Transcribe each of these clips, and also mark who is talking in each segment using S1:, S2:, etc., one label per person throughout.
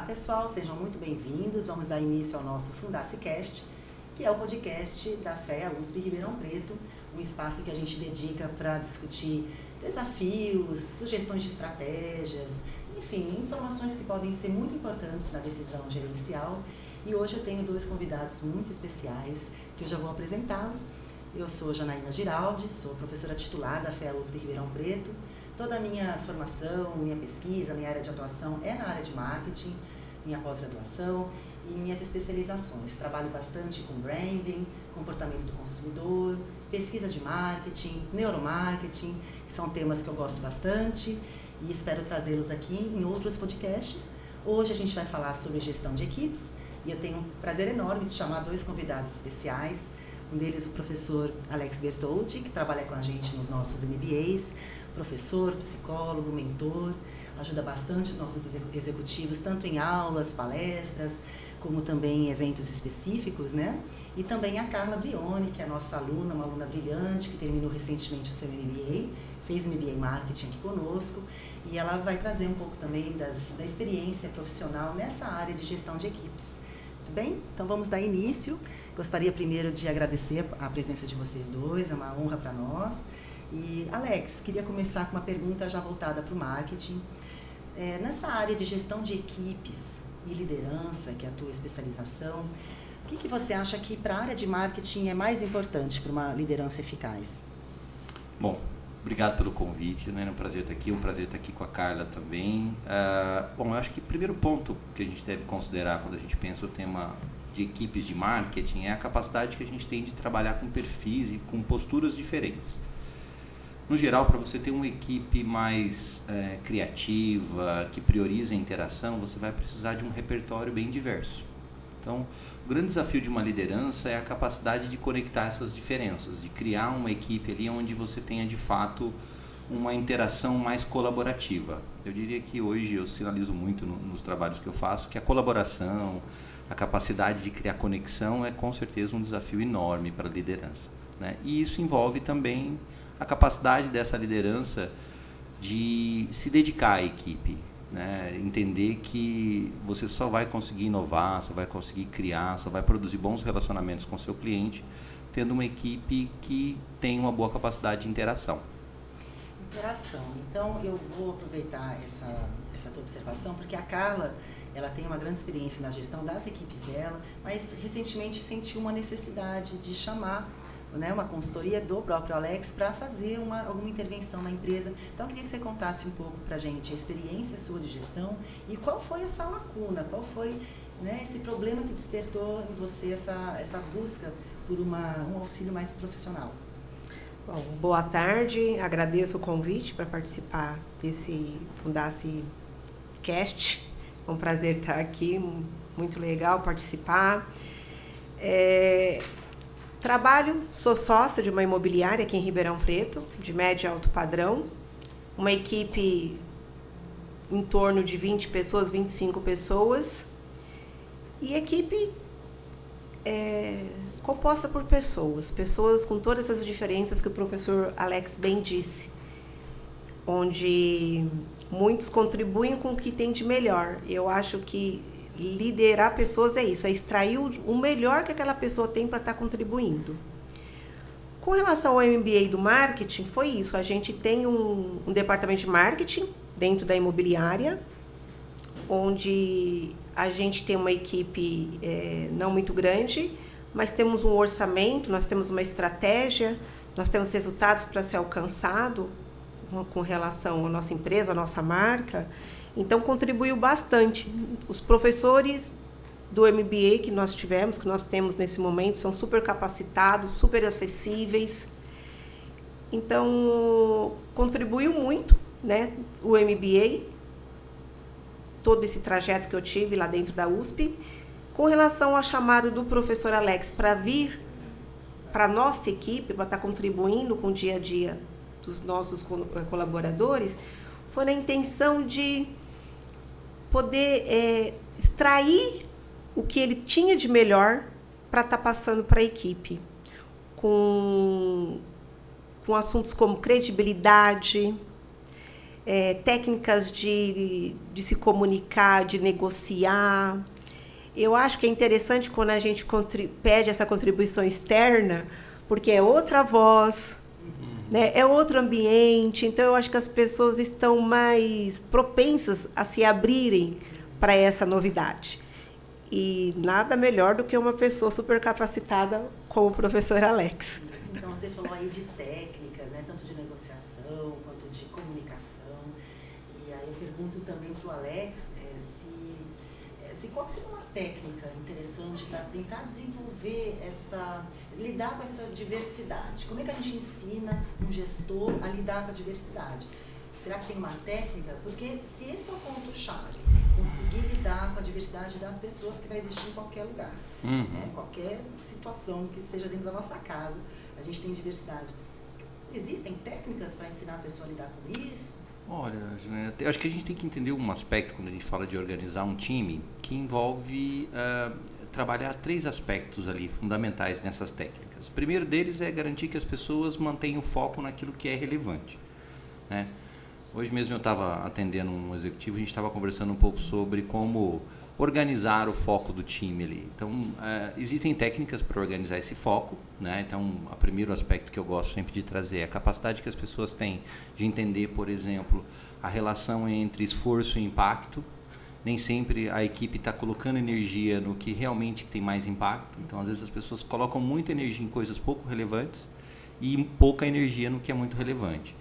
S1: Olá pessoal, sejam muito bem-vindos. Vamos dar início ao nosso Fundacicast, que é o podcast da FEA USP Ribeirão Preto, um espaço que a gente dedica para discutir desafios, sugestões de estratégias, enfim, informações que podem ser muito importantes na decisão gerencial. E hoje eu tenho dois convidados muito especiais que eu já vou apresentá-los. Eu sou Janaína Giraldi, sou professora titular da FEA USP Ribeirão Preto. Toda a minha formação, minha pesquisa, minha área de atuação é na área de marketing, minha pós-graduação e minhas especializações. Trabalho bastante com branding, comportamento do consumidor, pesquisa de marketing, neuromarketing, que são temas que eu gosto bastante e espero trazê-los aqui em outros podcasts. Hoje a gente vai falar sobre gestão de equipes e eu tenho um prazer enorme de chamar dois convidados especiais. Um deles, o professor Alex Bertoldi, que trabalha com a gente nos nossos MBAs, professor, psicólogo, mentor, ajuda bastante os nossos executivos, tanto em aulas, palestras, como também em eventos específicos, né? E também a Carla Brioni, que é a nossa aluna, uma aluna brilhante, que terminou recentemente o seu MBA, fez MBA Marketing aqui conosco, e ela vai trazer um pouco também da experiência profissional nessa área de gestão de equipes. Tudo bem? Então vamos dar início. Gostaria primeiro de agradecer a presença de vocês dois, é uma honra para nós. E, Alex, queria começar com uma pergunta já voltada para o marketing. Nessa área de gestão de equipes e liderança, que é a tua especialização, o que você acha que para a área de marketing é mais importante para uma liderança eficaz?
S2: Bom, obrigado pelo convite, né? É um prazer estar aqui com a Carla também. Bom, eu acho que o primeiro ponto que a gente deve considerar quando a gente pensa o tema de equipes de marketing é a capacidade que a gente tem de trabalhar com perfis e com posturas diferentes. No geral, para você ter uma equipe mais criativa, que prioriza a interação, você vai precisar de um repertório bem diverso. Então, o grande desafio de uma liderança é a capacidade de conectar essas diferenças, de criar uma equipe ali onde você tenha de fato uma interação mais colaborativa. Eu diria que hoje eu sinalizo muito nos trabalhos que eu faço que a colaboração, a capacidade de criar conexão é com certeza um desafio enorme para a liderança, né? E isso envolve também a capacidade dessa liderança de se dedicar à equipe, né? Entender que você só vai conseguir inovar, só vai conseguir criar, só vai produzir bons relacionamentos com seu cliente tendo uma equipe que tem uma boa capacidade de interação.
S1: Interação. Então, eu vou aproveitar essa tua observação, porque a Carla, ela tem uma grande experiência na gestão das equipes dela, mas recentemente sentiu uma necessidade de chamar, né, uma consultoria do próprio Alex para fazer alguma intervenção na empresa. Então, eu queria que você contasse um pouco para a gente a experiência sua de gestão e qual foi essa lacuna, qual foi, né, esse problema que despertou em você essa busca por um auxílio mais profissional.
S3: Bom, boa tarde, agradeço o convite para participar desse Fundacicast. É um prazer estar aqui, muito legal participar. Sou sócia de uma imobiliária aqui em Ribeirão Preto, de médio e alto padrão, uma equipe em torno de 20 pessoas, 25 pessoas, e equipe composta por pessoas com todas as diferenças que o professor Alex bem disse, onde muitos contribuem com o que tem de melhor. Eu acho que liderar pessoas é isso, é extrair o melhor que aquela pessoa tem para estar contribuindo. Com relação ao MBA do marketing, foi isso. A gente tem um departamento de marketing dentro da imobiliária, onde a gente tem uma equipe não muito grande, mas temos um orçamento, nós temos uma estratégia, nós temos resultados para ser alcançado com relação à nossa empresa, à nossa marca. Então, contribuiu bastante. Os professores do MBA que nós temos nesse momento, são super capacitados, super acessíveis. Então, contribuiu muito, né, o MBA, todo esse trajeto que eu tive lá dentro da USP. Com relação ao chamado do professor Alex para vir para a nossa equipe, para estar contribuindo com o dia a dia dos nossos colaboradores, foi na intenção de poder extrair o que ele tinha de melhor para estar passando para a equipe, com assuntos como credibilidade, técnicas de se comunicar, de negociar. Eu acho que é interessante quando a gente pede essa contribuição externa, porque é outra voz, né? É outro ambiente. Então, eu acho que as pessoas estão mais propensas a se abrirem para essa novidade. E nada melhor do que uma pessoa super capacitada como o professor Alex.
S1: Então, você falou aí de técnicas, né? Tanto de negociação quanto de comunicação. E aí eu pergunto também para o Alex qual seria uma técnica interessante para tentar desenvolver lidar com essa diversidade. Como é que a gente ensina um gestor a lidar com a diversidade? Será que tem uma técnica? Porque se esse é o ponto-chave, conseguir lidar com a diversidade das pessoas que vai existir em qualquer lugar, né? Qualquer situação que seja dentro da nossa casa, a gente tem diversidade. Existem técnicas para ensinar a pessoa a lidar com isso?
S2: Olha, eu acho que a gente tem que entender um aspecto quando a gente fala de organizar um time que envolve trabalhar 3 aspectos ali fundamentais nessas técnicas. O primeiro deles é garantir que as pessoas mantenham o foco naquilo que é relevante, né? Hoje mesmo eu estava atendendo um executivo, a gente estava conversando um pouco sobre como organizar o foco do time ali. Então, existem técnicas para organizar esse foco, né? Então, o primeiro aspecto que eu gosto sempre de trazer é a capacidade que as pessoas têm de entender, por exemplo, a relação entre esforço e impacto. Nem sempre a equipe está colocando energia no que realmente tem mais impacto. Então, às vezes, as pessoas colocam muita energia em coisas pouco relevantes e pouca energia no que é muito relevante.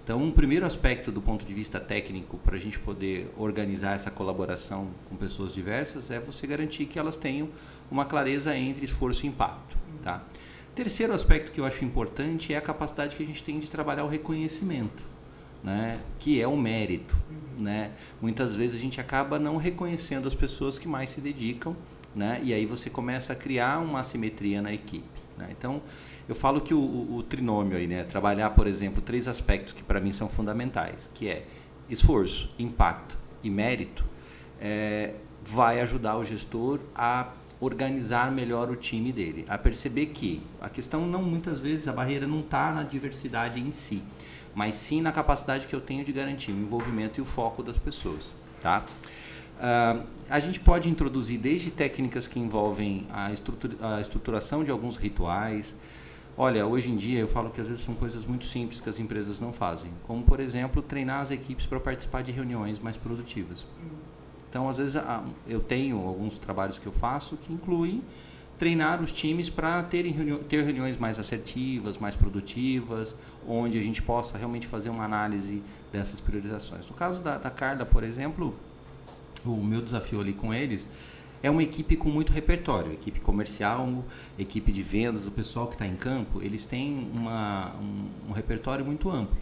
S2: Então, um primeiro aspecto do ponto de vista técnico para a gente poder organizar essa colaboração com pessoas diversas é você garantir que elas tenham uma clareza entre esforço e impacto, tá? Terceiro aspecto que eu acho importante é a capacidade que a gente tem de trabalhar o reconhecimento, né? Que é o mérito, né? Muitas vezes a gente acaba não reconhecendo as pessoas que mais se dedicam, né? E aí você começa a criar uma assimetria na equipe, né? Então, eu falo que o trinômio aí, né? Trabalhar, por exemplo, 3 aspectos que para mim são fundamentais, que é esforço, impacto e mérito, vai ajudar o gestor a organizar melhor o time dele, a perceber que a questão não, muitas vezes, a barreira não está na diversidade em si, mas sim na capacidade que eu tenho de garantir o envolvimento e o foco das pessoas, tá? A gente pode introduzir desde técnicas que envolvem a estruturação de alguns rituais. Olha, hoje em dia eu falo que às vezes são coisas muito simples que as empresas não fazem, como, por exemplo, treinar as equipes para participar de reuniões mais produtivas. Então, às vezes, eu tenho alguns trabalhos que eu faço que incluem treinar os times para ter reuniões mais assertivas, mais produtivas, onde a gente possa realmente fazer uma análise dessas priorizações. No caso da Carla, por exemplo, o meu desafio ali com eles é uma equipe com muito repertório, equipe comercial, equipe de vendas, o pessoal que está em campo, eles têm um repertório muito amplo.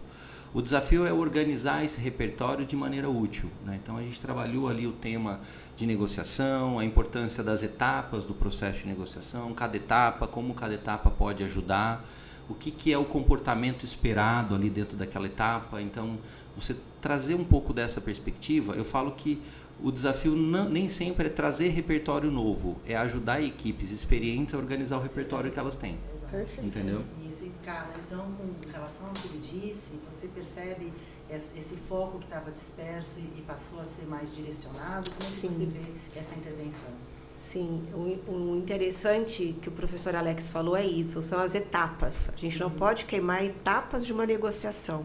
S2: O desafio é organizar esse repertório de maneira útil, né? Então, a gente trabalhou ali o tema de negociação, a importância das etapas do processo de negociação, cada etapa, como cada etapa pode ajudar, o que é o comportamento esperado ali dentro daquela etapa. Então, você trazer um pouco dessa perspectiva, eu falo que o desafio nem sempre é trazer repertório novo, é ajudar equipes experientes a organizar o repertório que elas têm.
S1: Perfeito.
S2: Entendeu?
S1: Isso, e Carla, então, com relação ao que ele disse, você percebe esse foco que estava disperso e passou a ser mais direcionado? Como é que você vê essa intervenção?
S3: Sim, o interessante que o professor Alex falou é isso, são as etapas. A gente não pode queimar etapas de uma negociação.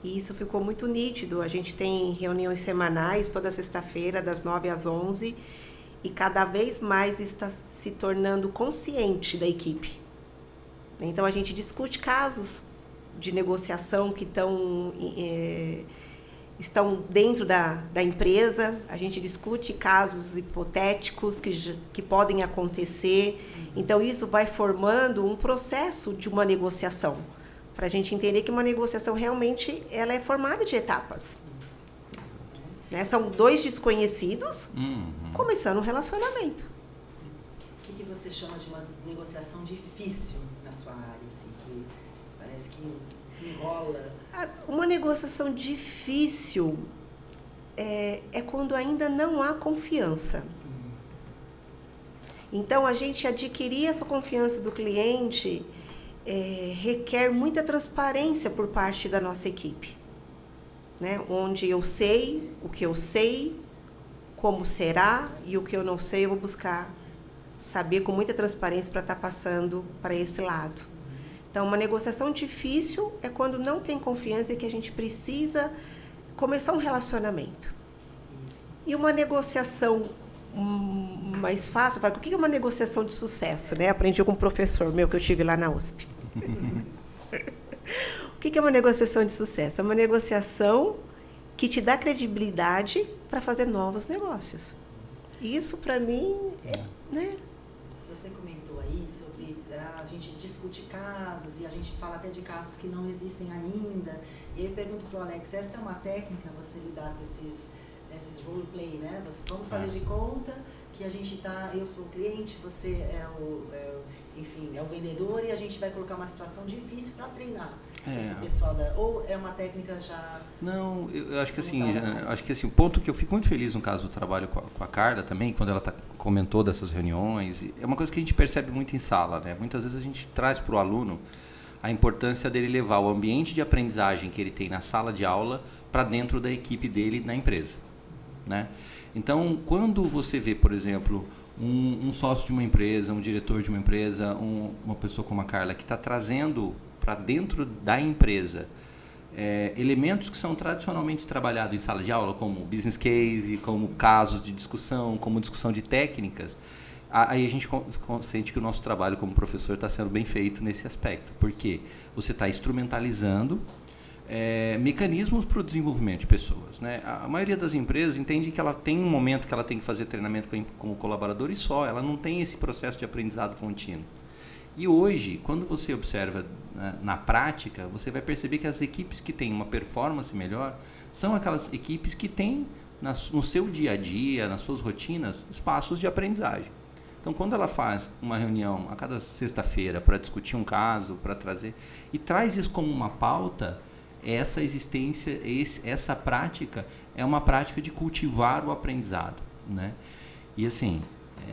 S3: E isso ficou muito nítido. A gente tem reuniões semanais, toda sexta-feira, das 9 às 11, e cada vez mais está se tornando consciente da equipe. Então, a gente discute casos de negociação que estão dentro da empresa, a gente discute casos hipotéticos que podem acontecer. Então, isso vai formando um processo de uma negociação, para a gente entender que uma negociação realmente ela é formada de etapas. Né? São 2 desconhecidos começando um relacionamento.
S1: O que você chama de uma negociação difícil na sua área, assim, que parece que enrola?
S3: Uma negociação difícil é quando ainda não há confiança. Então, a gente adquirir essa confiança do cliente requer muita transparência por parte da nossa equipe. né? Onde eu sei o que eu sei, como será, e o que eu não sei eu vou buscar saber com muita transparência para estar passando para esse lado. Então, uma negociação difícil é quando não tem confiança e que a gente precisa começar um relacionamento.
S1: Isso.
S3: E uma negociação mais fácil, o que é uma negociação de sucesso, né? Aprendi com um professor meu que eu tive lá na USP. O que é uma negociação de sucesso? É uma negociação que te dá credibilidade para fazer novos negócios. Isso, para mim, né?
S1: Você comentou aí sobre a gente discute casos e a gente fala até de casos que não existem ainda. E aí eu pergunto para o Alex, essa é uma técnica, você lidar com esses roleplay, né? Vamos fazer de conta que a gente eu sou o cliente, você é o vendedor e a gente vai colocar uma situação difícil para treinar esse pessoal ou é uma técnica já...
S2: Não, eu acho que assim, o ponto que eu fico muito feliz no caso do trabalho com a Carla também, quando ela comentou dessas reuniões, é uma coisa que a gente percebe muito em sala, né? Muitas vezes a gente traz para o aluno a importância dele levar o ambiente de aprendizagem que ele tem na sala de aula para dentro da equipe dele na empresa, né? Então, quando você vê, por exemplo, um sócio de uma empresa, um diretor de uma empresa, uma pessoa como a Carla, que está trazendo para dentro da empresa elementos que são tradicionalmente trabalhados em sala de aula, como business case, como casos de discussão, como discussão de técnicas, aí a gente sente que o nosso trabalho como professor está sendo bem feito nesse aspecto, porque você está instrumentalizando mecanismos para o desenvolvimento de pessoas, né? A maioria das empresas entende que ela tem um momento que ela tem que fazer treinamento com o colaborador e só, ela não tem esse processo de aprendizado contínuo. E hoje, quando você observa na prática, você vai perceber que as equipes que têm uma performance melhor são aquelas equipes que têm no seu dia a dia, nas suas rotinas, espaços de aprendizagem. Então, quando ela faz uma reunião a cada sexta-feira para discutir um caso, para trazer, e traz isso como uma pauta, essa existência, essa prática é uma prática de cultivar o aprendizado, né? E assim,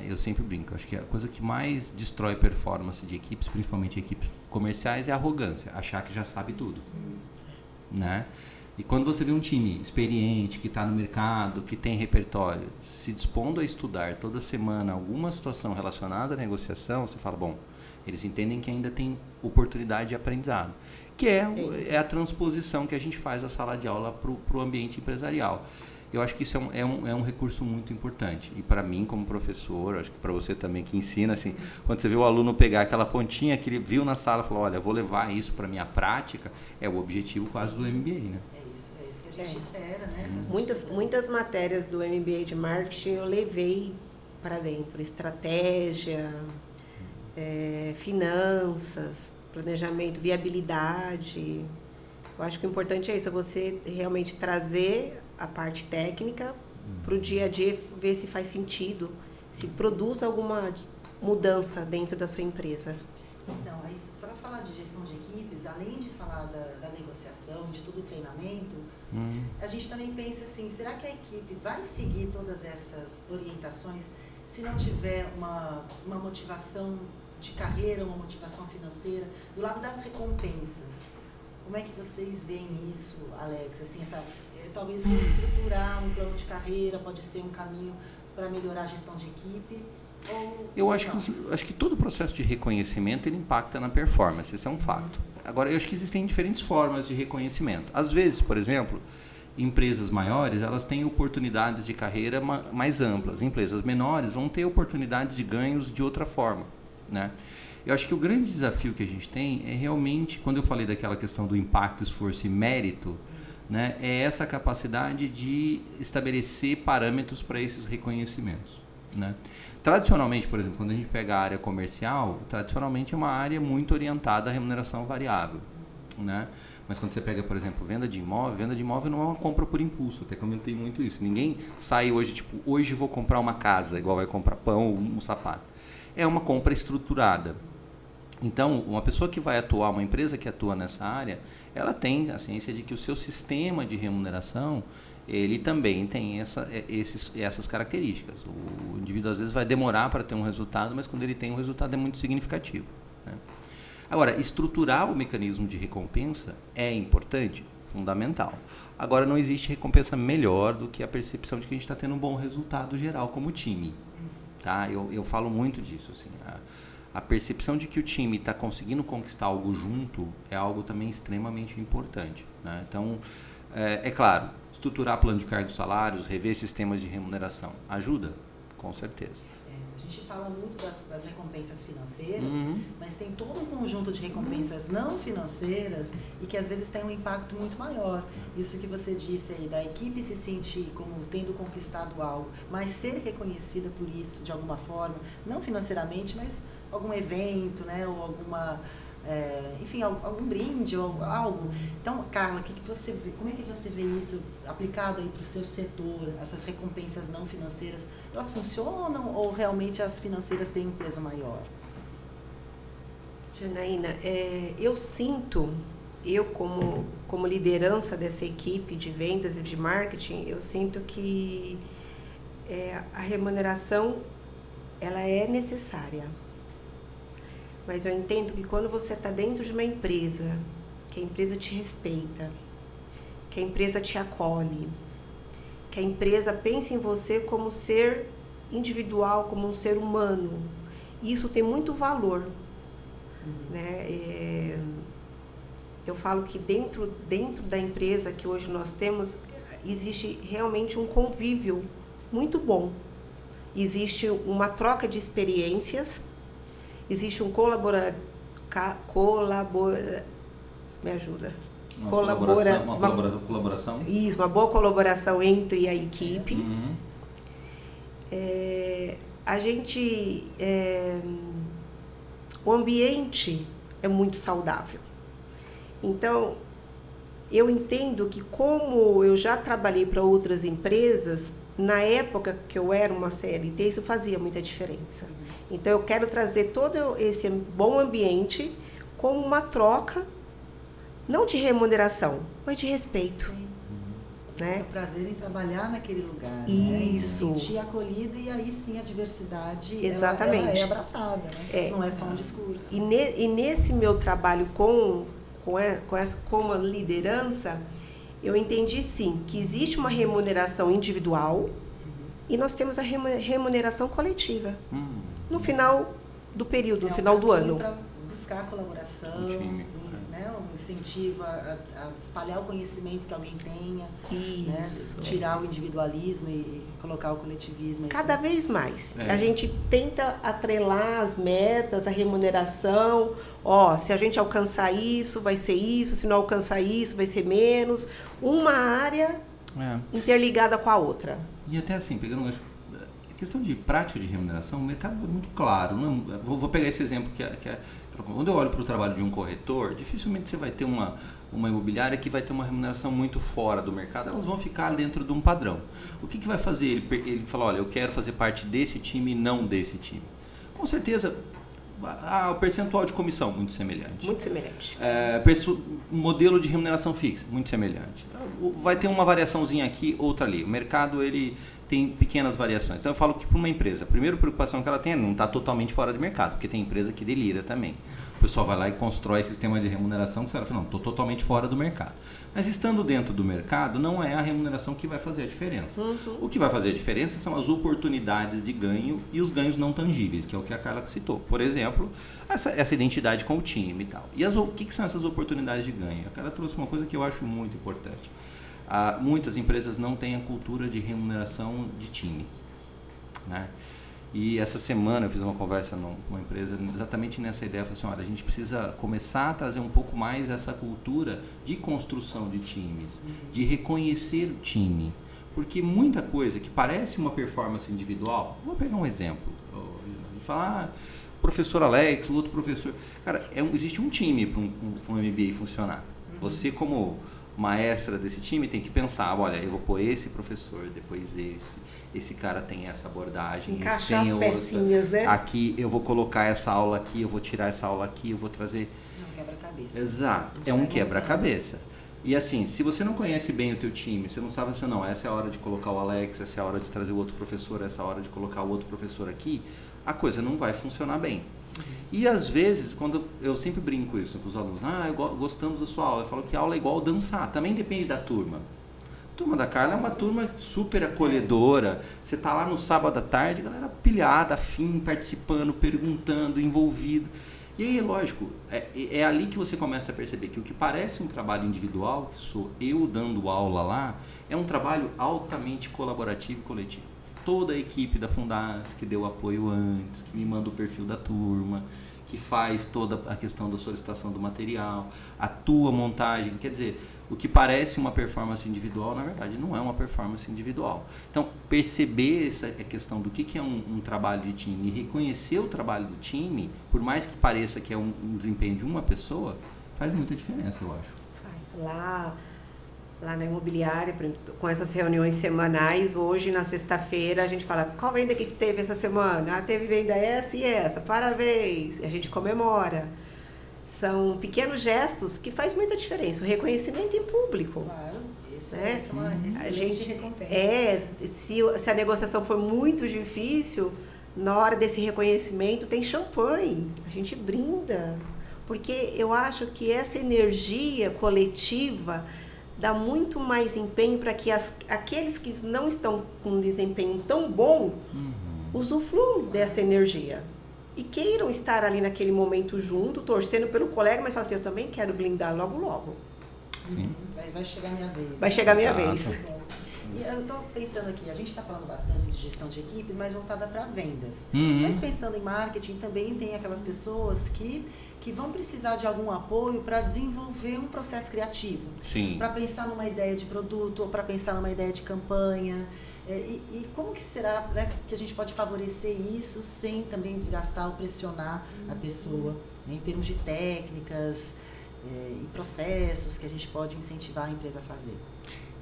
S2: eu sempre brinco, acho que a coisa que mais destrói performance de equipes, principalmente equipes comerciais, é a arrogância, achar que já sabe tudo, né? E quando você vê um time experiente, que está no mercado, que tem repertório, se dispondo a estudar toda semana alguma situação relacionada à negociação, você fala, bom, eles entendem que ainda tem oportunidade de aprendizado, que é a transposição que a gente faz da sala de aula para o ambiente empresarial. Eu acho que isso é um recurso muito importante. E para mim, como professor, acho que para você também que ensina, assim, quando você vê o aluno pegar aquela pontinha que ele viu na sala e falou, olha, eu vou levar isso para a minha prática, é o objetivo quase do MBA, né?
S1: É isso que a gente espera, né?
S3: Muitas matérias do MBA de marketing eu levei para dentro. Estratégia, finanças, planejamento, viabilidade. Eu acho que o importante é isso, é você realmente trazer a parte técnica para o dia a dia, ver se faz sentido, se produz alguma mudança dentro da sua empresa.
S1: Então, para falar de gestão de equipes, além de falar da negociação, de todo o treinamento, a gente também pensa assim, será que a equipe vai seguir todas essas orientações se não tiver uma motivação de carreira, uma motivação financeira, do lado das recompensas? Como é que vocês veem isso, Alex? Assim, talvez reestruturar um plano de carreira pode ser um caminho para melhorar a gestão de equipe?
S2: Eu acho que todo o processo de reconhecimento ele impacta na performance, isso é um fato. Agora, eu acho que existem diferentes formas de reconhecimento. Às vezes, por exemplo, empresas maiores, elas têm oportunidades de carreira mais amplas. Empresas menores vão ter oportunidades de ganhos de outra forma, né? Eu acho que o grande desafio que a gente tem é realmente, quando eu falei daquela questão do impacto, esforço e mérito, né, é essa capacidade de estabelecer parâmetros para esses reconhecimentos, né? Tradicionalmente, por exemplo, quando a gente pega a área comercial, tradicionalmente é uma área muito orientada à remuneração variável, né? Mas quando você pega, por exemplo, venda de imóvel não é uma compra por impulso, até comentei muito isso. Ninguém sai hoje, tipo, hoje vou comprar uma casa, igual vai comprar pão ou um sapato. É uma compra estruturada. Então, uma pessoa que vai atuar, uma empresa que atua nessa área, ela tem a ciência de que o seu sistema de remuneração, ele também tem essas características. O indivíduo, às vezes, vai demorar para ter um resultado, mas quando ele tem um resultado é muito significativo, né? Agora, estruturar o mecanismo de recompensa é importante? fundamental. Agora, não existe recompensa melhor do que a percepção de que a gente está tendo um bom resultado geral como time. Tá? Eu falo muito disso. Assim, a percepção de que o time está conseguindo conquistar algo junto é algo também extremamente importante. Né? Então, é claro, estruturar plano de cargos e salários, rever sistemas de remuneração, ajuda? Com certeza.
S1: A gente fala muito das recompensas financeiras, mas tem todo um conjunto de recompensas não financeiras e que às vezes tem um impacto muito maior. Isso que você disse aí, da equipe se sentir como tendo conquistado algo, mas ser reconhecida por isso de alguma forma, não financeiramente, mas algum evento, né, ou alguma... enfim, algum brinde ou algo. Então, Carla, como é que você vê isso aplicado aí para o seu setor, essas recompensas não financeiras? Elas funcionam ou realmente as financeiras têm um peso maior?
S3: Janaína, eu sinto, como liderança dessa equipe de vendas e de marketing, eu sinto que a remuneração ela é necessária. Mas eu entendo que quando você está dentro de uma empresa, que a empresa te respeita, que a empresa te acolhe, que a empresa pensa em você como ser individual, como um ser humano, isso tem muito valor. Né? Eu falo que dentro da empresa que hoje nós temos, existe realmente um convívio muito bom. Existe uma troca de experiências, existe um me ajuda.
S2: Colaboração?
S3: Isso, uma boa colaboração entre a equipe. O ambiente é muito saudável. Então, eu entendo que como eu já trabalhei para outras empresas, na época que eu era uma CLT, isso fazia muita diferença. Então, eu quero trazer todo esse bom ambiente como uma troca, não de remuneração, mas de respeito.
S1: Sim.
S3: Né?
S1: O prazer em trabalhar naquele lugar.
S3: Isso.
S1: Né? Se sentir acolhida e aí sim a diversidade
S3: Exatamente.
S1: ela é abraçada. Né? Não é só um discurso.
S3: E nesse meu trabalho como liderança, eu entendi sim que existe uma remuneração individual e nós temos a remuneração coletiva. No final do período, no final do ano.
S1: Para buscar a colaboração, né? Um incentivo a espalhar o conhecimento que alguém tenha, né? Tirar o individualismo e colocar o coletivismo.
S3: Cada vez mais. A gente tenta atrelar as metas, a remuneração. Se a gente alcançar isso, vai ser isso. Se não alcançar isso, vai ser menos. Uma área interligada com a outra.
S2: E até assim, pegando a questão de prática de remuneração, o mercado é muito claro. Vou pegar esse exemplo que é quando eu olho para o trabalho de um corretor, dificilmente você vai ter uma imobiliária que vai ter uma remuneração muito fora do mercado. Elas vão ficar dentro de um padrão. O que vai fazer? Ele fala, olha, eu quero fazer parte desse time e não desse time. Com certeza, o percentual de comissão, muito semelhante.
S3: Muito semelhante.
S2: Modelo de remuneração fixa, muito semelhante. Vai ter uma variaçãozinha aqui, outra ali. O mercado, ele tem pequenas variações. Então, eu falo que para uma empresa, a primeira preocupação que ela tem é não estar totalmente fora do mercado, porque tem empresa que delira também. O pessoal vai lá e constrói sistema de remuneração que você fala, não, estou totalmente fora do mercado. Mas estando dentro do mercado, não é a remuneração que vai fazer a diferença. O que vai fazer a diferença são as oportunidades de ganho e os ganhos não tangíveis, que é o que a Carla citou. Por exemplo, essa identidade com o time e tal. E o que são essas oportunidades de ganho? A Carla trouxe uma coisa que eu acho muito importante. Muitas empresas não têm a cultura de remuneração de time. Né? E essa semana eu fiz uma conversa com uma empresa exatamente nessa ideia. Eu falei assim, olha, a gente precisa começar a trazer um pouco mais essa cultura de construção de times, de reconhecer o time. Porque muita coisa que parece uma performance individual, vou pegar um exemplo, de falar, professor Alex, o outro professor. Cara, existe um time para um MBA funcionar. Você como maestra desse time tem que pensar, olha, eu vou pôr esse professor, depois esse cara tem essa abordagem,
S3: encaixar as pecinhas, né?
S2: Aqui eu vou colocar essa aula aqui, eu vou tirar essa aula aqui, eu vou trazer...
S1: Um quebra-cabeça.
S2: Exato, é um quebra-cabeça. E assim, se você não conhece bem o teu time, você não sabe assim, não, essa é a hora de colocar o Alex, essa é a hora de trazer o outro professor, essa é a hora de colocar o outro professor aqui, a coisa não vai funcionar bem. E às vezes, quando eu sempre brinco isso com os alunos, gostamos da sua aula, eu falo que aula é igual dançar, também depende da turma. A turma da Carla é uma turma super acolhedora, você tá lá no sábado à tarde, galera pilhada, afim, participando, perguntando, envolvido. E aí, lógico, é ali que você começa a perceber que o que parece um trabalho individual, que sou eu dando aula lá, é um trabalho altamente colaborativo e coletivo. Toda a equipe da Fundas que deu apoio antes, que me manda o perfil da turma, que faz toda a questão da solicitação do material, a tua montagem, quer dizer, o que parece uma performance individual, na verdade, não é uma performance individual. Então, perceber essa questão do que é um trabalho de time e reconhecer o trabalho do time, por mais que pareça que é um desempenho de uma pessoa, faz muita diferença, eu acho.
S3: Faz. Lá na imobiliária, com essas reuniões semanais, hoje, na sexta-feira, a gente fala, qual venda que teve essa semana? Teve venda essa e essa, parabéns! E a gente comemora. São pequenos gestos que faz muita diferença. O reconhecimento em público.
S1: Claro, essa é uma excelente recompensa.
S3: Se a negociação for muito difícil, na hora desse reconhecimento tem champanhe. A gente brinda. Porque eu acho que essa energia coletiva dá muito mais empenho para que aqueles que não estão com um desempenho tão bom usufruam dessa energia. E queiram estar ali naquele momento junto, torcendo pelo colega, mas falam assim, eu também quero blindar logo, logo.
S1: Vai chegar a minha vez.
S3: Vai chegar a minha vez.
S1: E eu estou pensando aqui, a gente está falando bastante de gestão de equipes, mas voltada para vendas. Mas pensando em marketing, também tem aquelas pessoas que vão precisar de algum apoio para desenvolver um processo criativo. Para pensar numa ideia de produto ou para pensar numa ideia de campanha. E como que será, né, que a gente pode favorecer isso sem também desgastar ou pressionar a pessoa, né, em termos de técnicas e processos que a gente pode incentivar a empresa a fazer?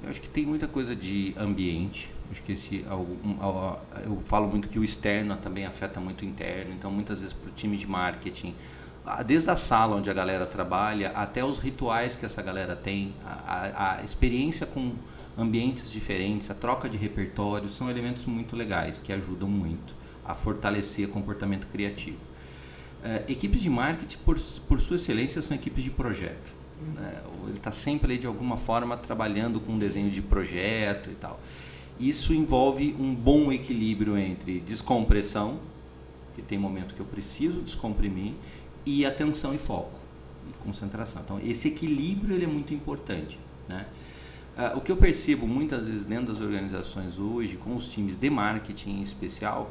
S2: Eu acho que tem muita coisa de ambiente. Acho que eu falo muito que o externo também afeta muito o interno. Então, muitas vezes, para o time de marketing, desde a sala onde a galera trabalha até os rituais que essa galera tem, a experiência com ambientes diferentes, a troca de repertório, são elementos muito legais que ajudam muito a fortalecer o comportamento criativo. Equipes de marketing, por sua excelência, são equipes de projeto. Ele está sempre de alguma forma trabalhando com um desenho de projeto e tal. Isso envolve um bom equilíbrio entre descompressão, que tem momento que eu preciso descomprimir, e atenção e foco, e concentração. Então, esse equilíbrio ele é muito importante, né? O que eu percebo muitas vezes dentro das organizações hoje, com os times de marketing em especial,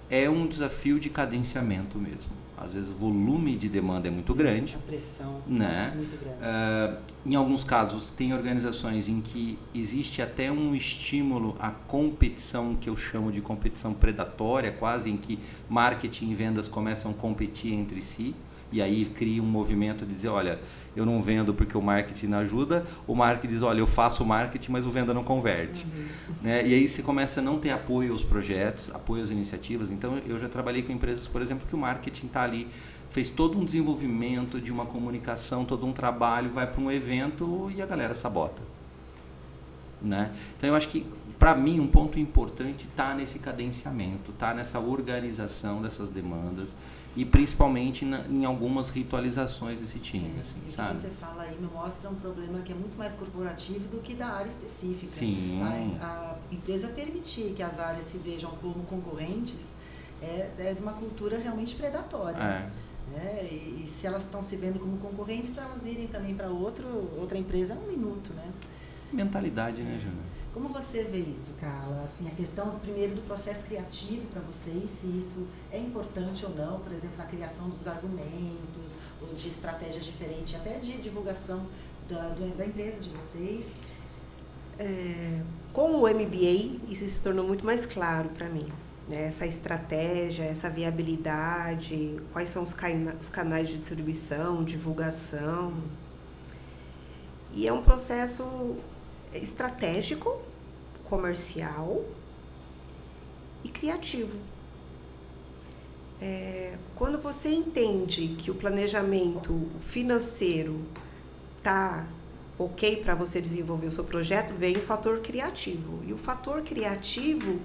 S2: é um desafio de cadenciamento mesmo. Às vezes o volume de demanda é muito grande.
S1: A pressão,
S2: né?
S1: É muito grande.
S2: Em alguns casos, tem organizações em que existe até um estímulo à competição, que eu chamo de competição predatória, quase, em que marketing e vendas começam a competir entre si. E aí cria um movimento de dizer, olha, eu não vendo porque o marketing não ajuda, o marketing diz, olha, eu faço marketing, mas o venda não converte. Né? E aí você começa a não ter apoio aos projetos, apoio às iniciativas. Então, eu já trabalhei com empresas, por exemplo, que o marketing está ali, fez todo um desenvolvimento de uma comunicação, todo um trabalho, vai para um evento e a galera sabota. Né? Então, eu acho que, para mim, um ponto importante está nesse cadenciamento, está nessa organização dessas demandas, e principalmente em algumas ritualizações desse time. Assim,
S1: o que
S2: sabe?
S1: você fala aí me mostra um problema que é muito mais corporativo do que da área específica.
S2: Sim.
S1: A empresa permitir que as áreas se vejam como concorrentes é de uma cultura realmente predatória. E se elas estão se vendo como concorrentes, para elas irem também para outra empresa, é um minuto, né?
S2: Mentalidade, né, Júlia?
S1: Como você vê isso, Carla? Assim, a questão, primeiro, do processo criativo para vocês, se isso é importante ou não, por exemplo, na criação dos argumentos, ou de estratégias diferentes, até de divulgação da empresa de vocês.
S3: Com o MBA, isso se tornou muito mais claro para mim. Né? Essa estratégia, essa viabilidade, quais são os canais de distribuição, divulgação. E é um processo estratégico, comercial e criativo. Quando você entende que o planejamento financeiro está ok para você desenvolver o seu projeto, vem o fator criativo. E o fator criativo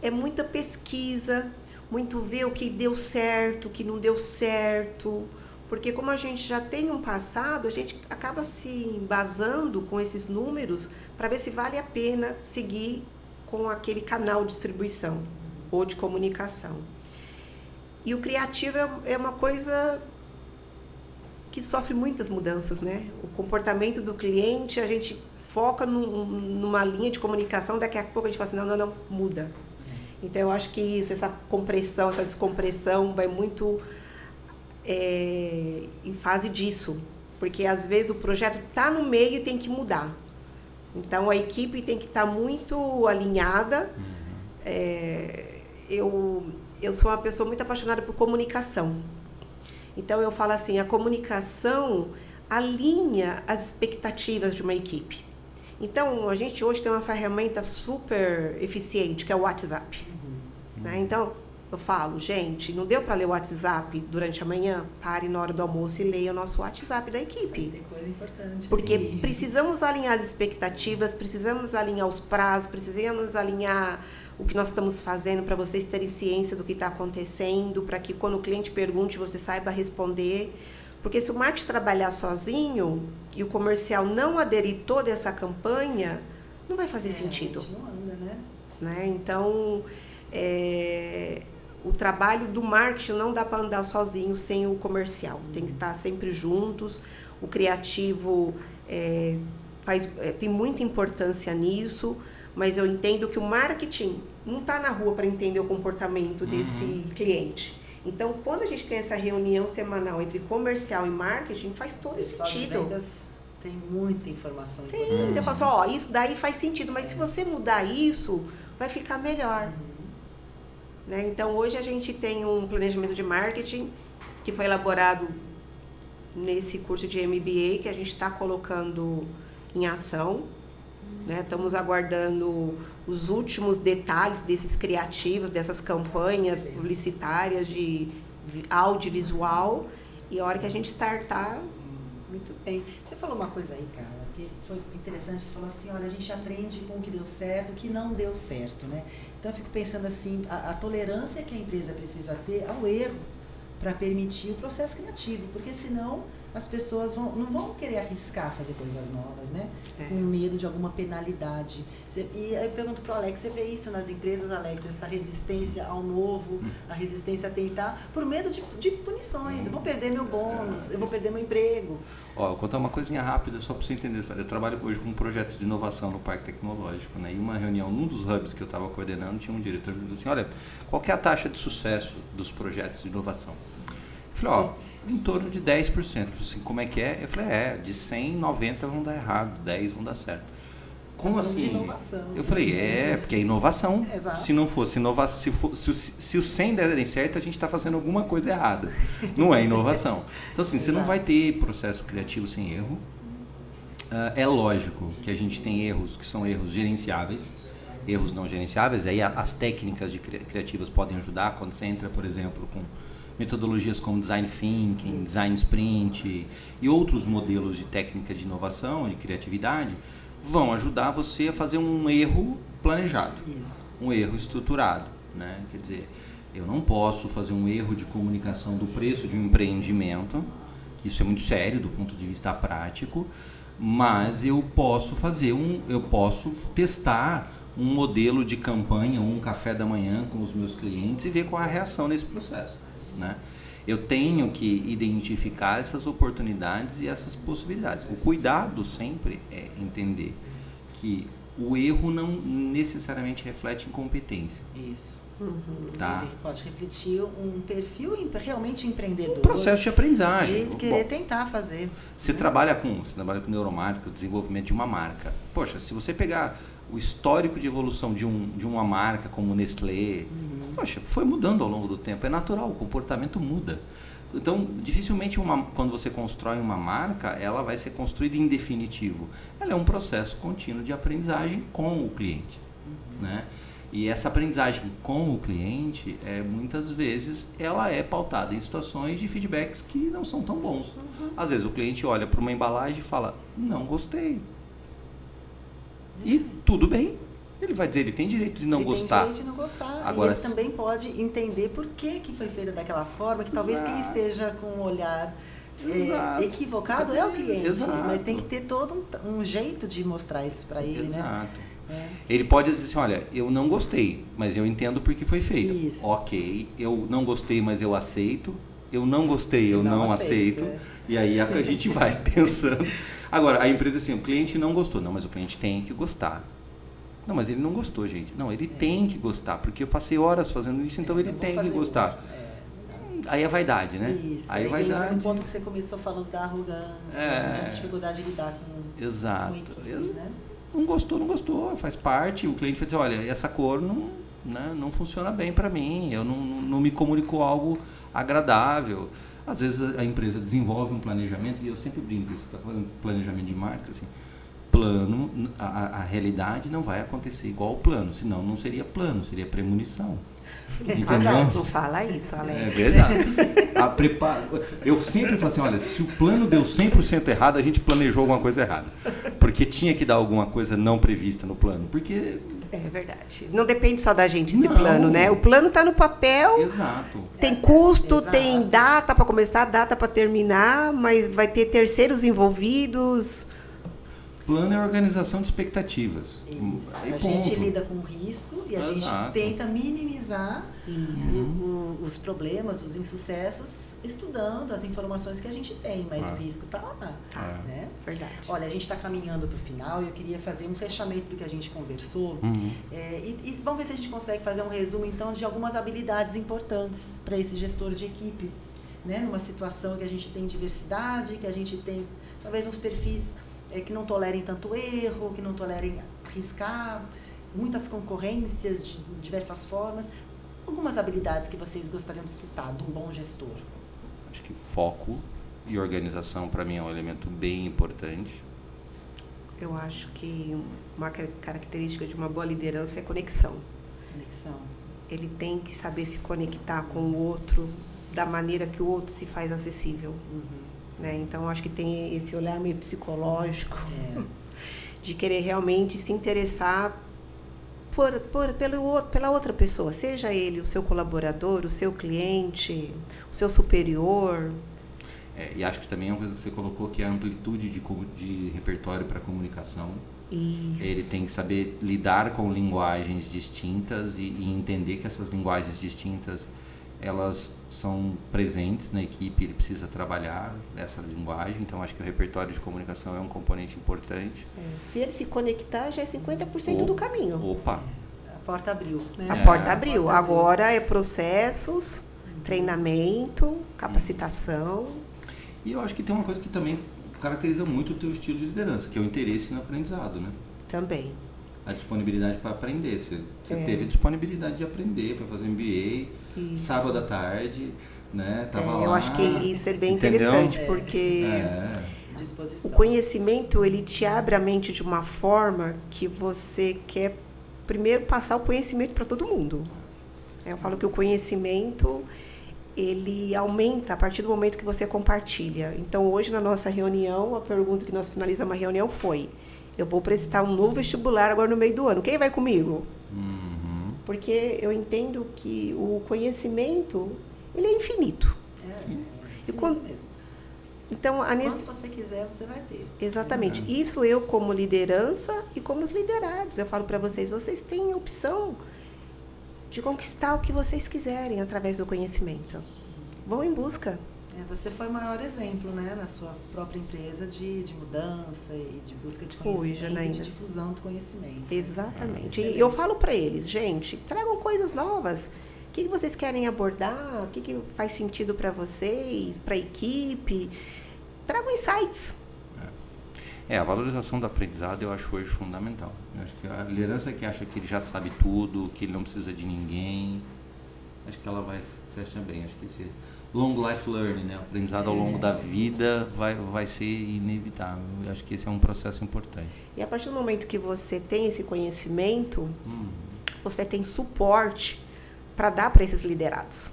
S3: é muita pesquisa, muito ver o que deu certo, o que não deu certo, porque como a gente já tem um passado, a gente acaba se embasando com esses números para ver se vale a pena seguir com aquele canal de distribuição ou de comunicação. E o criativo é uma coisa que sofre muitas mudanças, né? O comportamento do cliente, a gente foca numa linha de comunicação, daqui a pouco a gente fala assim, não, muda. Então, eu acho que isso, essa compressão, essa descompressão vai muito em fase disso. Porque, às vezes, o projeto está no meio e tem que mudar. Então, a equipe tem que estar muito alinhada. Eu sou uma pessoa muito apaixonada por comunicação. Então, eu falo assim, a comunicação alinha as expectativas de uma equipe. Então, a gente hoje tem uma ferramenta super eficiente, que é o WhatsApp. Né? Então, eu falo, gente, não deu para ler o WhatsApp durante a manhã? Pare na hora do almoço e leia o nosso WhatsApp da equipe.
S1: Tem coisa importante.
S3: Porque precisamos alinhar as expectativas, precisamos alinhar os prazos, precisamos alinhar o que nós estamos fazendo para vocês terem ciência do que está acontecendo, para que quando o cliente pergunte, você saiba responder. Porque se o marketing trabalhar sozinho e o comercial não aderir toda essa campanha, não vai fazer sentido.
S1: Não anda,
S3: né? Então, o trabalho do marketing não dá para andar sozinho sem o comercial. Tem que estar sempre juntos. O criativo tem muita importância nisso, mas eu entendo que o marketing não está na rua para entender o comportamento desse cliente. Então, quando a gente tem essa reunião semanal entre comercial e marketing, faz todo sentido.
S1: Vendas tem muita informação.
S3: Tem, eu falo assim, isso daí faz sentido, mas se você mudar isso, vai ficar melhor. Né? Então, hoje a gente tem um planejamento de marketing que foi elaborado nesse curso de MBA que a gente está colocando em ação. Né? Estamos aguardando os últimos detalhes desses criativos, dessas campanhas publicitárias de audiovisual, e a hora que a gente startar...
S1: Muito bem. Você falou uma coisa aí, Carla, que foi interessante. Você falou assim, olha, a gente aprende com o que deu certo, o que não deu certo, né? Então, eu fico pensando assim, a tolerância que a empresa precisa ter ao erro para permitir o processo criativo, porque senão as pessoas não vão querer arriscar fazer coisas novas, né? Com medo de alguma penalidade. E aí eu pergunto para o Alex, você vê isso nas empresas, Alex, essa resistência ao novo, a resistência a tentar, por medo de punições. Eu vou perder meu bônus, eu vou perder meu emprego.
S2: Ó, eu vou contar uma coisinha rápida só para você entender a história. Eu trabalho hoje com um projeto de inovação no Parque Tecnológico, né? E uma reunião, num dos hubs que eu estava coordenando, tinha um diretor que disse assim, olha, qual que é a taxa de sucesso dos projetos de inovação? Eu falei, em torno de 10%. Ele falou assim, como é que é? Eu falei, de 100, 90 vão dar errado, 10 vão dar certo. Como assim?
S1: De inovação.
S2: Eu falei, porque é inovação.
S1: Exato.
S2: Se não fosse inovação, se os 100 derem certo, a gente está fazendo alguma coisa errada. Não é inovação. Então, assim, você não vai ter processo criativo sem erro. É lógico que a gente tem erros que são erros gerenciáveis, erros não gerenciáveis. Aí as técnicas criativas podem ajudar quando você entra, por exemplo, com metodologias como Design Thinking, Design Sprint e outros modelos de técnica de inovação e criatividade vão ajudar você a fazer um erro planejado, um erro estruturado, né? Quer dizer, eu não posso fazer um erro de comunicação do preço de um empreendimento, que isso é muito sério do ponto de vista prático, mas eu posso testar um modelo de campanha, um café da manhã com os meus clientes e ver qual é a reação nesse processo. Né? Eu tenho que identificar essas oportunidades e essas possibilidades. O cuidado sempre é entender que o erro não necessariamente reflete incompetência.
S1: Isso.
S2: Tá?
S1: Ele pode refletir um perfil realmente empreendedor. Um
S2: processo de aprendizagem.
S1: De querer tentar fazer.
S2: Você trabalha com neuromarketing, o desenvolvimento de uma marca. Poxa, se você pegar o histórico de evolução de uma marca como Nestlé, poxa, foi mudando ao longo do tempo. É natural, o comportamento muda. Então, dificilmente quando você constrói uma marca, ela vai ser construída em definitivo. Ela é um processo contínuo de aprendizagem com o cliente. Né? E essa aprendizagem com o cliente, muitas vezes, ela é pautada em situações de feedbacks que não são tão bons. Às vezes o cliente olha para uma embalagem e fala, não gostei. E tudo bem, Ele vai dizer, ele tem direito de não gostar.
S1: Ele tem direito de não gostar.
S2: Agora,
S1: e ele também pode entender por que foi feita daquela forma, que talvez quem esteja com um olhar equivocado é o cliente. Mas tem que ter todo um jeito de mostrar isso para ele, né?
S2: Ele pode dizer assim, olha, eu não gostei, mas eu entendo por que foi feito.
S1: Isso.
S2: Ok, eu não gostei, mas eu aceito. Eu não gostei, eu não aceito. E aí a gente vai pensando. Agora, a empresa assim, o cliente não gostou. Não, mas o cliente tem que gostar. Não, mas ele não gostou, gente. Não, ele tem que gostar, porque eu passei horas fazendo isso, então ele tem que gostar. Aí é vaidade, né?
S1: Isso.
S2: Aí é vaidade.
S1: No ponto que você começou falando da arrogância, a dificuldade de lidar com equipes, né?
S2: Não gostou, faz parte. O cliente vai dizer, olha, essa cor não funciona bem para mim, eu não me comunicou algo agradável. Às vezes a empresa desenvolve um planejamento, e eu sempre brinco, você está falando de planejamento de marca, assim, plano, a realidade não vai acontecer igual ao plano, senão não seria plano, seria premonição. Entendeu?
S3: Não fala isso, Alex.
S2: É verdade. Eu sempre falo assim, olha, se o plano deu 100% errado, a gente planejou alguma coisa errada. Porque tinha que dar alguma coisa não prevista no plano. Porque...
S3: É verdade. Não depende só da gente esse plano, né? O plano está no papel.
S2: Exato.
S3: Tem custo, tem data para começar, data para terminar, mas vai ter terceiros envolvidos.
S2: Plano é organização de expectativas.
S1: Isso. A gente lida com o risco e a gente tenta minimizar os problemas, os insucessos, estudando as informações que a gente tem, mas o risco está lá. Né?
S3: Verdade.
S1: Olha, a gente está caminhando para o final e eu queria fazer um fechamento do que a gente conversou. E vamos ver se a gente consegue fazer um resumo, então, de algumas habilidades importantes para esse gestor de equipe. Né? Numa situação que a gente tem diversidade, que a gente tem, talvez, uns perfis que não tolerem tanto erro, que não tolerem arriscar, muitas concorrências de diversas formas. Algumas habilidades que vocês gostariam de citar de um bom gestor?
S2: Acho que foco e organização, para mim, é um elemento bem importante.
S3: Eu acho que uma característica de uma boa liderança é conexão. Ele tem que saber se conectar com o outro da maneira que o outro se faz acessível. Né? Então, acho que tem esse olhar meio psicológico de querer realmente se interessar pela outra pessoa, seja ele o seu colaborador, o seu cliente, o seu superior.
S2: E acho que também é uma coisa que você colocou, que é a amplitude de repertório para comunicação.
S3: Isso.
S2: Ele tem que saber lidar com linguagens distintas e entender que essas linguagens distintas, elas são presentes na equipe, ele precisa trabalhar essa linguagem, então acho que o repertório de comunicação é um componente importante.
S3: Se ele se conectar, já é 50% do caminho.
S2: Opa!
S1: A porta abriu. Né?
S3: A porta abriu. Agora é processos, treinamento, capacitação.
S2: E eu acho que tem uma coisa que também caracteriza muito o teu estilo de liderança, que é o interesse no aprendizado, né?
S3: Também.
S2: A disponibilidade para aprender. Você teve a disponibilidade de aprender, foi fazer MBA, sábado à tarde, né? Tava lá.
S3: Eu acho que isso é bem interessante, porque o conhecimento, ele te abre a mente de uma forma que você quer primeiro passar o conhecimento para todo mundo. Eu falo que o conhecimento, ele aumenta a partir do momento que você compartilha. Então, hoje na nossa reunião, a pergunta que nós finalizamos a reunião foi: eu vou prestar um novo vestibular agora no meio do ano. Quem vai comigo? Porque eu entendo que o conhecimento, ele é infinito.
S1: E quando mesmo.
S3: Então,
S1: quando você quiser, você vai ter.
S3: Exatamente. Isso eu como liderança e como os liderados. Eu falo para vocês, vocês têm opção de conquistar o que vocês quiserem através do conhecimento. Vão em busca.
S1: Você foi o maior exemplo, né, na sua própria empresa de mudança e de busca de conhecimento e de difusão do conhecimento.
S3: Exatamente. E eu falo para eles, gente, tragam coisas novas. O que vocês querem abordar? O que faz sentido para vocês, para a equipe? Tragam insights.
S2: A valorização do aprendizado eu acho hoje fundamental. Eu acho que a liderança que acha que ele já sabe tudo, que ele não precisa de ninguém, acho que ela fecha bem. Acho que esse long life learning, né? O aprendizado ao longo da vida vai ser inevitável. Eu acho que esse é um processo importante.
S3: E a partir do momento que você tem esse conhecimento, você tem suporte para dar para esses liderados.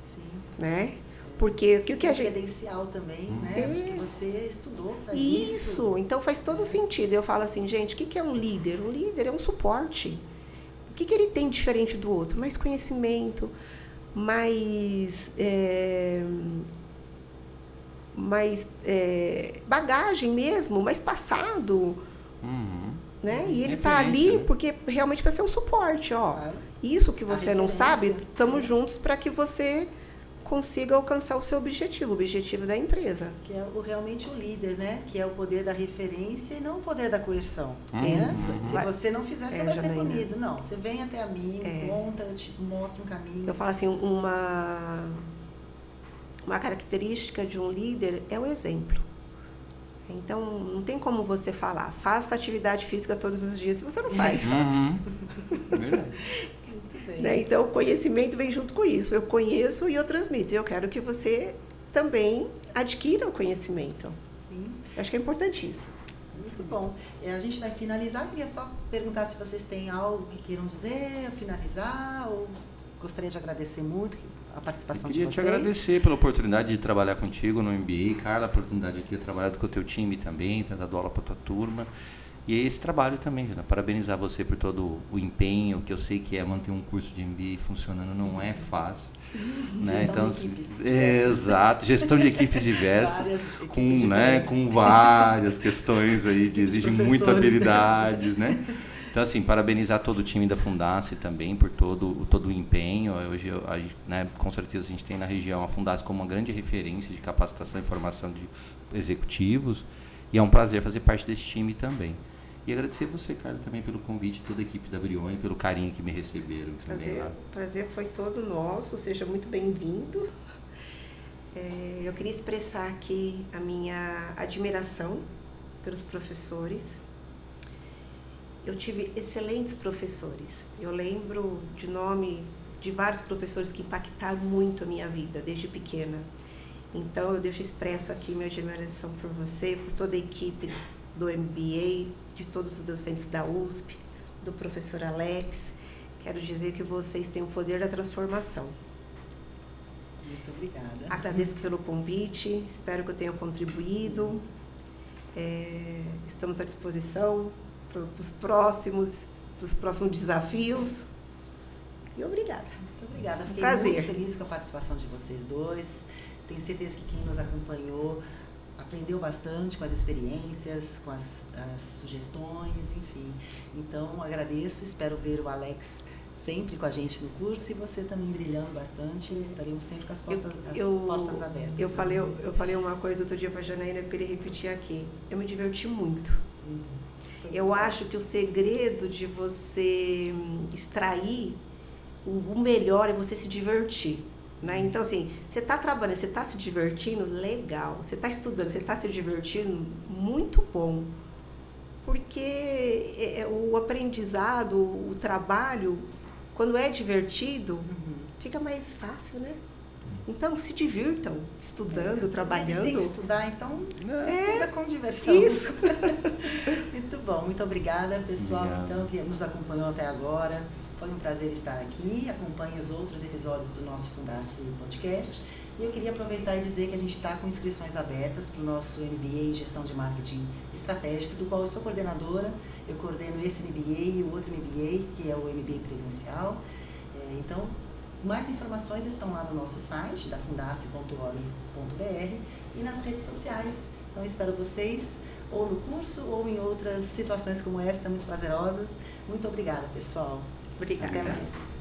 S1: Sim.
S3: Né? porque o que a gente...
S1: credencial também, né? Porque você estudou para
S3: isso.
S1: isso.
S3: Então faz todo sentido. Eu falo assim, gente, o que é um líder? Um líder é um suporte. O que ele tem diferente do outro? Mais conhecimento, mais bagagem mesmo, mais passado. Né? E ele está ali porque realmente vai ser um suporte. Ó, claro. Isso que você não sabe, estamos juntos para que você consiga alcançar o seu objetivo, o objetivo da empresa.
S1: Que é realmente o líder, né? Que é o poder da referência e não o poder da coerção. Se você não fizer, você vai ser punido. Não, você vem até a mim, me conta, eu te mostro um caminho.
S3: Eu falo assim, uma característica de um líder é o exemplo. Então, não tem como você falar, faça atividade física todos os dias se você não faz.
S2: Verdade.
S1: Muito bem.
S3: Né? Então, o conhecimento vem junto com isso. Eu conheço e eu transmito. Eu quero que você também adquira o conhecimento.
S1: Sim.
S3: Eu acho que é importante isso.
S1: Muito bom. A gente vai finalizar. Eu queria só perguntar se vocês têm algo que queiram dizer, finalizar, ou gostaria de agradecer muito a participação de vocês.
S2: Queria te agradecer pela oportunidade de trabalhar contigo no MBA, Carla, a oportunidade de ter trabalhado com o teu time também, ter dado aula para a tua turma. E esse trabalho também, Jana, parabenizar você por todo o empenho, que eu sei que é manter um curso de MBA funcionando, não é fácil. Né?
S1: Gestão de equipes diversas.
S2: Exato, gestão de equipes diversas, com várias questões aí, exigem muitas habilidades, né? Então, assim, parabenizar todo o time da Fundace também por todo o empenho. Hoje, né, com certeza, a gente tem na região a Fundace como uma grande referência de capacitação e formação de executivos. E é um prazer fazer parte desse time também. E agradecer a você, Carla, também pelo convite, toda a equipe da Brioni, pelo carinho que me receberam.
S3: Prazer foi todo nosso, seja muito bem-vindo. Eu queria expressar aqui a minha admiração pelos professores. Eu tive excelentes professores. Eu lembro de nome de vários professores que impactaram muito a minha vida, desde pequena. Então, eu deixo expresso aqui minha admiração por você, por toda a equipe do MBA, de todos os docentes da USP, do professor Alex. Quero dizer que vocês têm o poder da transformação.
S1: Muito obrigada.
S3: Agradeço pelo convite, espero que eu tenha contribuído. Estamos à disposição para os próximos desafios. E obrigada.
S1: Muito obrigada. Fiquei
S3: Prazer.
S1: Muito feliz com a participação de vocês dois. Tenho certeza que quem nos acompanhou aprendeu bastante com as experiências, com as sugestões, enfim. Então, agradeço, espero ver o Alex sempre com a gente no curso e você também brilhando bastante. Estaremos sempre com as portas abertas.
S3: Eu falei uma coisa outro dia para a Janaína, eu queria repetir aqui. Eu me diverti muito. Eu acho que o segredo de você extrair o melhor é você se divertir. Né? Então, assim, você está trabalhando, você está se divertindo, legal. Você está estudando, você está se divertindo, muito bom. Porque o aprendizado, o trabalho, quando é divertido, fica mais fácil, né? Então, se divirtam, estudando, trabalhando.
S1: Tem que estudar, então, estuda com diversão.
S3: Isso.
S1: Muito bom, muito obrigada, pessoal, então, que nos acompanhou até agora. Foi um prazer estar aqui. Acompanhe os outros episódios do nosso Fundace Podcast. E eu queria aproveitar e dizer que a gente está com inscrições abertas para o nosso MBA em Gestão de Marketing Estratégico, do qual eu sou coordenadora. Eu coordeno esse MBA e o outro MBA, que é o MBA presencial. Então, mais informações estão lá no nosso site, da fundace.org.br, e nas redes sociais. Então, espero vocês ou no curso ou em outras situações como essa, muito prazerosas. Muito obrigada, pessoal.
S3: Obrigada.
S1: Até mais.